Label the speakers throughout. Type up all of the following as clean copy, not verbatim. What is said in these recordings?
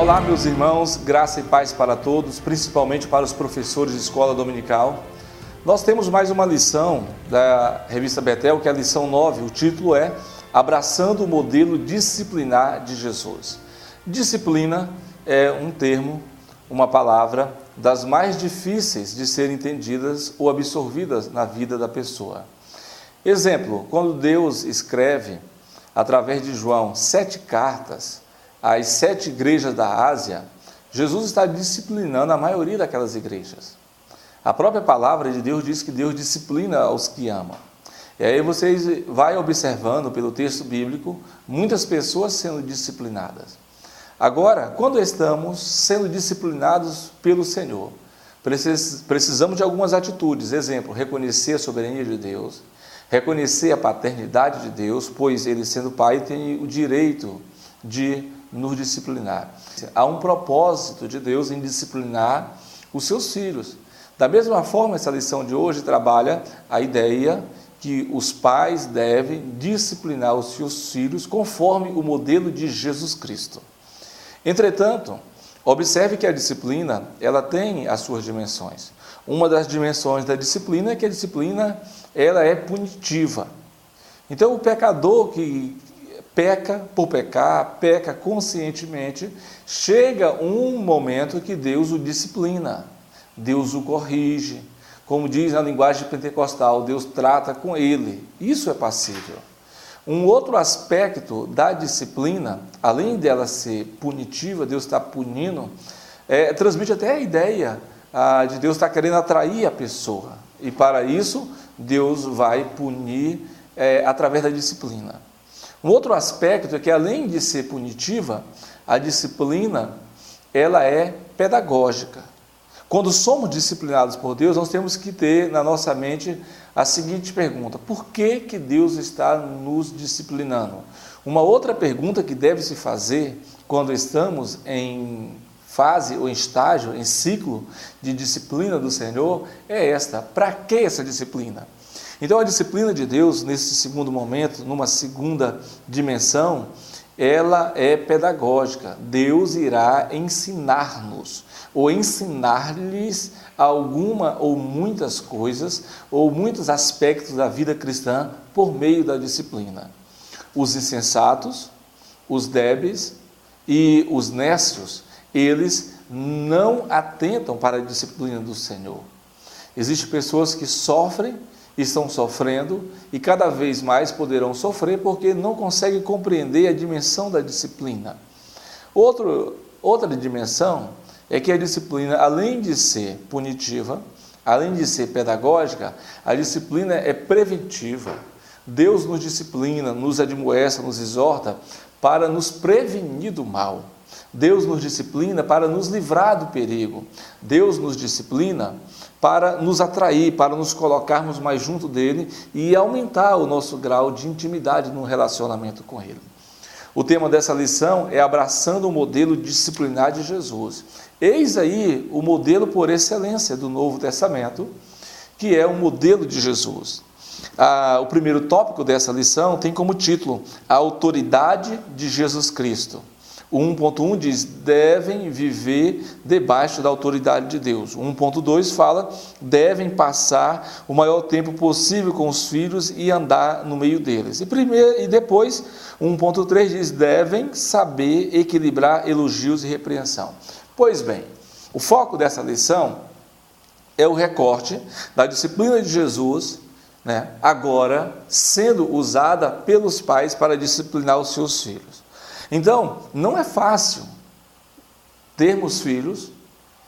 Speaker 1: Olá, meus irmãos, graça e paz para todos, principalmente para os professores de escola dominical. Nós temos mais uma lição da revista Betel, que é a lição 9. O título é Abraçando o Modelo Disciplinar de Jesus. Disciplina é um termo, uma palavra das mais difíceis de serem entendidas ou absorvidas na vida da pessoa. Exemplo, quando Deus escreve, através de João, 7 cartas, às 7 igrejas da Ásia, Jesus está disciplinando a maioria daquelas igrejas. A própria palavra de Deus diz que Deus disciplina os que amam. E aí vocês vai observando pelo texto bíblico, muitas pessoas sendo disciplinadas. Agora, quando estamos sendo disciplinados pelo Senhor, precisamos de algumas atitudes. Exemplo, reconhecer a soberania de Deus, reconhecer a paternidade de Deus, pois Ele, sendo Pai, tem o direito de nos disciplinar. Há um propósito de Deus em disciplinar os seus filhos. Da mesma forma, essa lição de hoje trabalha a ideia que os pais devem disciplinar os seus filhos conforme o modelo de Jesus Cristo. Entretanto, observe que a disciplina, ela tem as suas dimensões. Uma das dimensões da disciplina é que a disciplina, ela é punitiva. Então, o pecador que peca por pecar, peca conscientemente, chega um momento que Deus o disciplina, Deus o corrige. Como diz na linguagem pentecostal, Deus trata com ele. Isso é passível. Um outro aspecto da disciplina, além dela ser punitiva, Deus está punindo, transmite até a ideia de Deus estar querendo atrair a pessoa. E para isso, Deus vai punir através da disciplina. Um outro aspecto é que, além de ser punitiva, a disciplina, ela é pedagógica. Quando somos disciplinados por Deus, nós temos que ter na nossa mente a seguinte pergunta: por que Deus está nos disciplinando? Uma outra pergunta que deve se fazer quando estamos em fase ou em estágio, em ciclo de disciplina do Senhor, é esta: para que essa disciplina? Então, a disciplina de Deus, nesse segundo momento, numa segunda dimensão, ela é pedagógica. Deus irá ensinar-nos, ou ensinar-lhes alguma ou muitas coisas, ou muitos aspectos da vida cristã por meio da disciplina. Os insensatos, os débeis e os nécios, eles não atentam para a disciplina do Senhor. Existem pessoas que sofrem, estão sofrendo e cada vez mais poderão sofrer porque não conseguem compreender a dimensão da disciplina. Outra dimensão é que a disciplina, além de ser punitiva, além de ser pedagógica, a disciplina é preventiva. Deus nos disciplina, nos admoesta, nos exorta para nos prevenir do mal. Deus nos disciplina para nos livrar do perigo. Deus nos disciplina para nos atrair, para nos colocarmos mais junto dele e aumentar o nosso grau de intimidade no relacionamento com ele. O tema dessa lição é abraçando o modelo disciplinar de Jesus. Eis aí o modelo por excelência do Novo Testamento, que é o modelo de Jesus. O primeiro tópico dessa lição tem como título a autoridade de Jesus Cristo. O 1.1 diz, devem viver debaixo da autoridade de Deus. O 1.2 fala, devem passar o maior tempo possível com os filhos e andar no meio deles. E depois, 1.3 diz, devem saber equilibrar elogios e repreensão. Pois bem, o foco dessa lição é o recorte da disciplina de Jesus, agora sendo usada pelos pais para disciplinar os seus filhos. Então, não é fácil termos filhos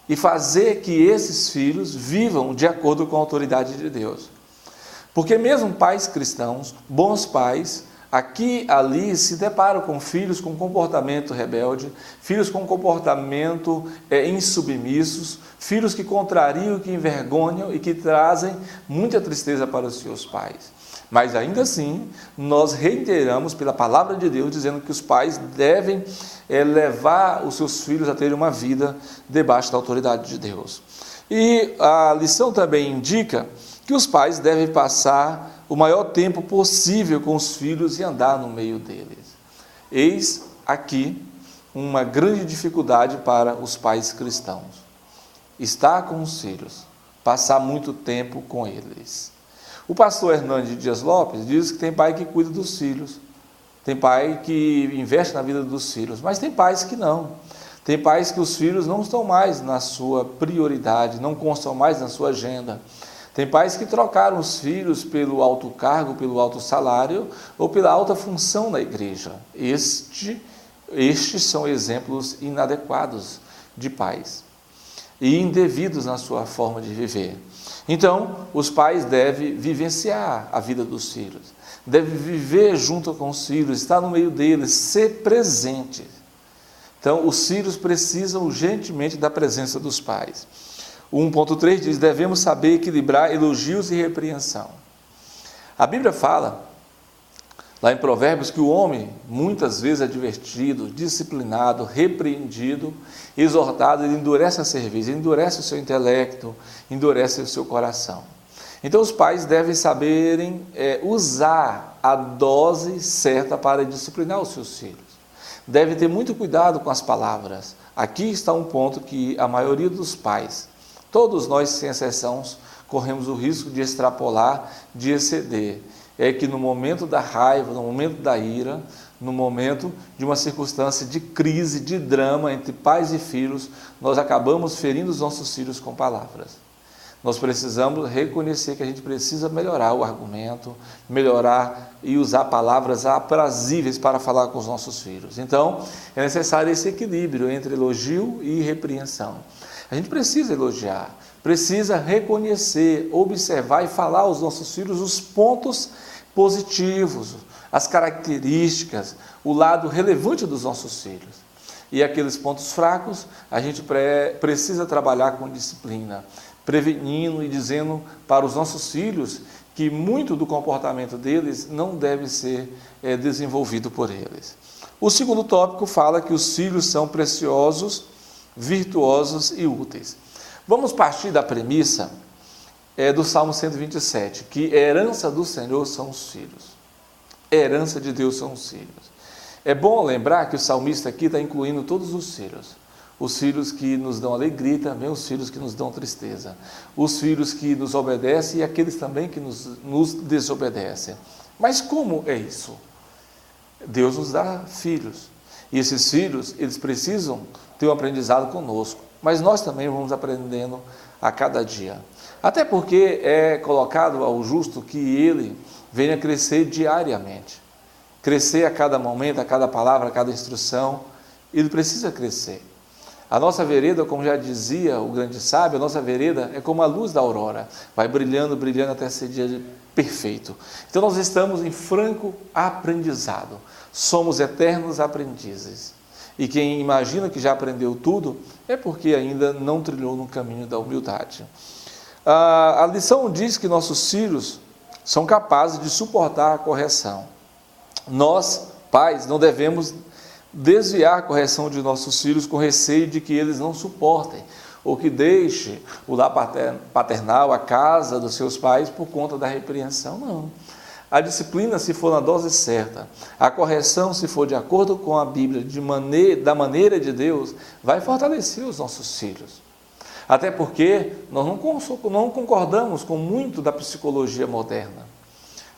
Speaker 1: e fazer que esses filhos vivam de acordo com a autoridade de Deus. Porque mesmo pais cristãos, bons pais, aqui e ali se deparam com filhos com comportamento rebelde, filhos com comportamento insubmissos, filhos que contrariam, que envergonham e que trazem muita tristeza para os seus pais. Mas ainda assim, nós reiteramos pela palavra de Deus, dizendo que os pais devem levar os seus filhos a terem uma vida debaixo da autoridade de Deus. E a lição também indica que os pais devem passar o maior tempo possível com os filhos e andar no meio deles. Eis aqui uma grande dificuldade para os pais cristãos: estar com os filhos, passar muito tempo com eles. O pastor Hernandes Dias Lopes diz que tem pai que cuida dos filhos, tem pai que investe na vida dos filhos, mas tem pais que não. Tem pais que os filhos não estão mais na sua prioridade, não constam mais na sua agenda. Tem pais que trocaram os filhos pelo alto cargo, pelo alto salário ou pela alta função na igreja. Estes são exemplos inadequados de pais e indevidos na sua forma de viver. Então, os pais devem vivenciar a vida dos filhos, devem viver junto com os filhos, estar no meio deles, ser presente. Então, os filhos precisam urgentemente da presença dos pais. O 1.3 diz: devemos saber equilibrar elogios e repreensão. A Bíblia fala, lá em Provérbios, que o homem muitas vezes é advertido, disciplinado, repreendido, exortado, ele endurece a cerviz, ele endurece o seu intelecto, endurece o seu coração. Então os pais devem saberem usar a dose certa para disciplinar os seus filhos. Deve ter muito cuidado com as palavras. Aqui está um ponto que a maioria dos pais, todos nós sem exceção, corremos o risco de extrapolar, de exceder. É que no momento da raiva, no momento da ira, no momento de uma circunstância de crise, de drama entre pais e filhos, nós acabamos ferindo os nossos filhos com palavras. Nós precisamos reconhecer que a gente precisa melhorar o argumento, melhorar e usar palavras aprazíveis para falar com os nossos filhos. Então, é necessário esse equilíbrio entre elogio e repreensão. A gente precisa elogiar, precisa reconhecer, observar e falar aos nossos filhos os pontos positivos, as características, o lado relevante dos nossos filhos. E aqueles pontos fracos, a gente precisa trabalhar com disciplina, prevenindo e dizendo para os nossos filhos que muito do comportamento deles não deve ser desenvolvido por eles. O segundo tópico fala que os filhos são preciosos, virtuosos e úteis. Vamos partir da premissa do Salmo 127, que herança do Senhor são os filhos. Herança de Deus são os filhos. É bom lembrar que o salmista aqui está incluindo todos os filhos que nos dão alegria e também os filhos que nos dão tristeza, os filhos que nos obedecem e aqueles também que nos desobedecem. Mas como é isso? Deus nos dá filhos, e esses filhos, eles precisam ter um aprendizado conosco, mas nós também vamos aprendendo a cada dia. Até porque é colocado ao justo que ele venha crescer diariamente, crescer a cada momento, a cada palavra, a cada instrução, ele precisa crescer. A nossa vereda, como já dizia o grande sábio, a nossa vereda é como a luz da aurora, vai brilhando, brilhando até ser dia perfeito. Então nós estamos em franco aprendizado, somos eternos aprendizes. E quem imagina que já aprendeu tudo, é porque ainda não trilhou no caminho da humildade. A lição diz que nossos filhos são capazes de suportar a correção. Nós, pais, não devemos desviar a correção de nossos filhos com receio de que eles não suportem, ou que deixe o lar paternal, a casa dos seus pais, por conta da repreensão. Não. A disciplina, se for na dose certa, a correção, se for de acordo com a Bíblia, da maneira de Deus, vai fortalecer os nossos filhos. Até porque nós não concordamos com muito da psicologia moderna.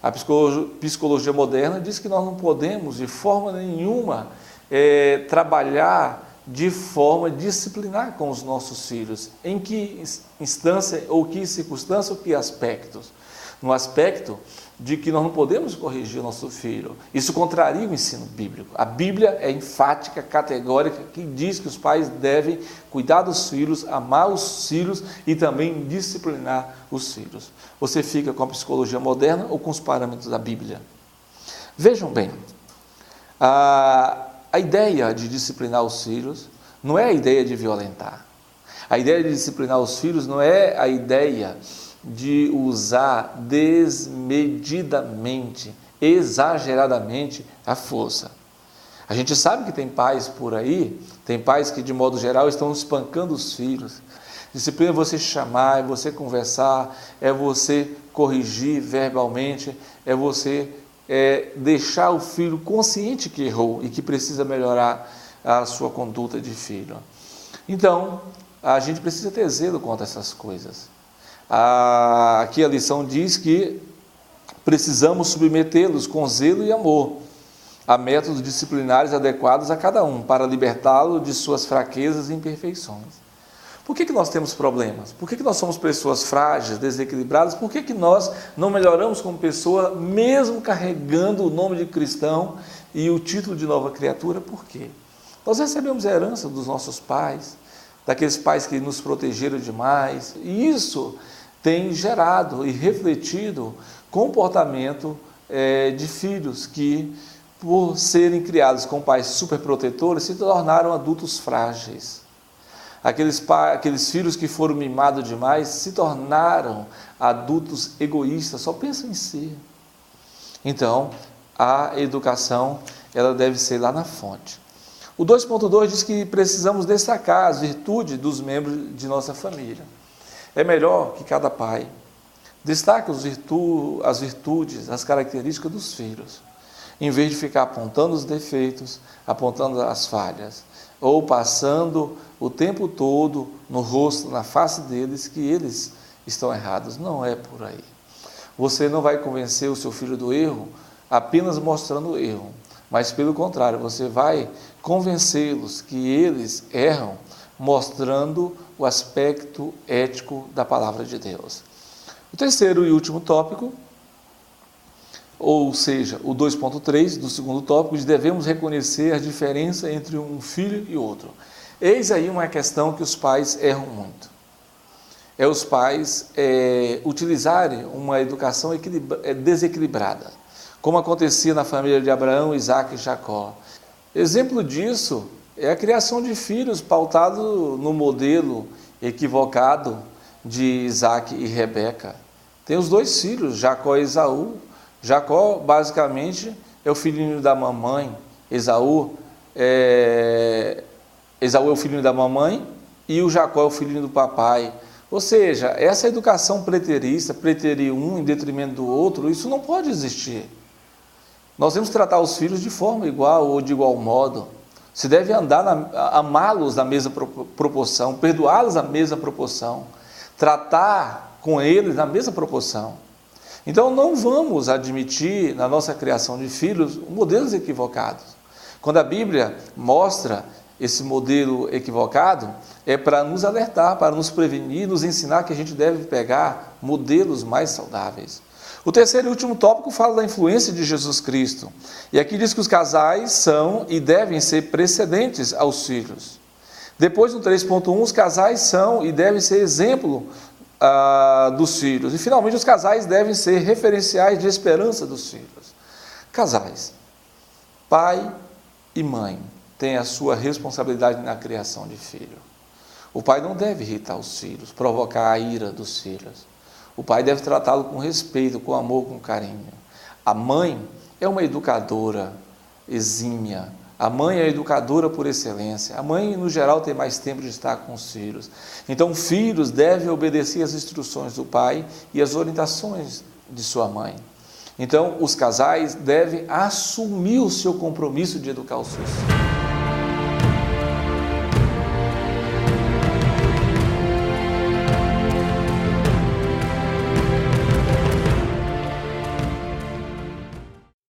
Speaker 1: A psicologia moderna diz que nós não podemos, de forma nenhuma, trabalhar de forma disciplinar com os nossos filhos. Em que instância, ou que circunstância, ou que aspectos? No aspecto de que nós não podemos corrigir o nosso filho. Isso contraria o ensino bíblico. A Bíblia é enfática, categórica, que diz que os pais devem cuidar dos filhos, amar os filhos e também disciplinar os filhos. Você fica com a psicologia moderna ou com os parâmetros da Bíblia? Vejam bem, a ideia de disciplinar os filhos não é a ideia de violentar. A ideia de disciplinar os filhos não é a ideia de usar desmedidamente, exageradamente a força. A gente sabe que tem pais por aí, tem pais que de modo geral estão espancando os filhos. Disciplina é você chamar, é você conversar, é você corrigir verbalmente, é você deixar o filho consciente que errou e que precisa melhorar a sua conduta de filho. Então, a gente precisa ter zelo contra essas coisas. Aqui a lição diz que precisamos submetê-los com zelo e amor a métodos disciplinares adequados a cada um, para libertá-lo de suas fraquezas e imperfeições. Por que nós temos problemas? Por que nós somos pessoas frágeis, desequilibradas? Por que nós não melhoramos como pessoa, mesmo carregando o nome de cristão e o título de nova criatura? Por quê? Nós recebemos a herança dos nossos pais, daqueles pais que nos protegeram demais, e isso tem gerado e refletido comportamento de filhos que, por serem criados com pais superprotetores, se tornaram adultos frágeis. Aqueles filhos que foram mimados demais se tornaram adultos egoístas, só pensam em si. Então, a educação ela deve ser lá na fonte. O 2.2 diz que precisamos destacar as virtudes dos membros de nossa família. É melhor que cada pai destaque as virtudes, as características dos filhos, em vez de ficar apontando os defeitos, apontando as falhas, ou passando o tempo todo no rosto, na face deles, que eles estão errados. Não é por aí. Você não vai convencer o seu filho do erro apenas mostrando o erro, mas pelo contrário, você vai convencê-los que eles erram, mostrando o aspecto ético da palavra de Deus. O terceiro e último tópico, ou seja, o 2.3 do segundo tópico, diz: devemos reconhecer a diferença entre um filho e outro. Eis aí uma questão que os pais erram muito. É os pais utilizarem uma educação desequilibrada, como acontecia na família de Abraão, Isaac e Jacó. Exemplo disso é a criação de filhos pautado no modelo equivocado de Isaac e Rebeca. Tem os dois filhos, Jacó e Esaú. Jacó, basicamente, é o filhinho da mamãe. Esaú é o filhinho da mamãe e o Jacó é o filhinho do papai. Ou seja, essa educação preterista, preterir um em detrimento do outro, isso não pode existir. Nós temos que tratar os filhos de forma igual ou de igual modo. Se deve amá-los na mesma proporção, perdoá-los na mesma proporção, tratar com eles na mesma proporção. Então, não vamos admitir na nossa criação de filhos modelos equivocados. Quando a Bíblia mostra esse modelo equivocado, é para nos alertar, para nos prevenir, nos ensinar que a gente deve pegar modelos mais saudáveis. O terceiro e último tópico fala da influência de Jesus Cristo. E aqui diz que os casais são e devem ser precedentes aos filhos. Depois, no 3.1, os casais são e devem ser exemplo dos filhos. E, finalmente, os casais devem ser referenciais de esperança dos filhos. Casais, pai e mãe, têm a sua responsabilidade na criação de filho. O pai não deve irritar os filhos, provocar a ira dos filhos. O pai deve tratá-lo com respeito, com amor, com carinho. A mãe é uma educadora exímia. A mãe é educadora por excelência. A mãe, no geral, tem mais tempo de estar com os filhos. Então, filhos devem obedecer às instruções do pai e às orientações de sua mãe. Então, os casais devem assumir o seu compromisso de educar os seus filhos.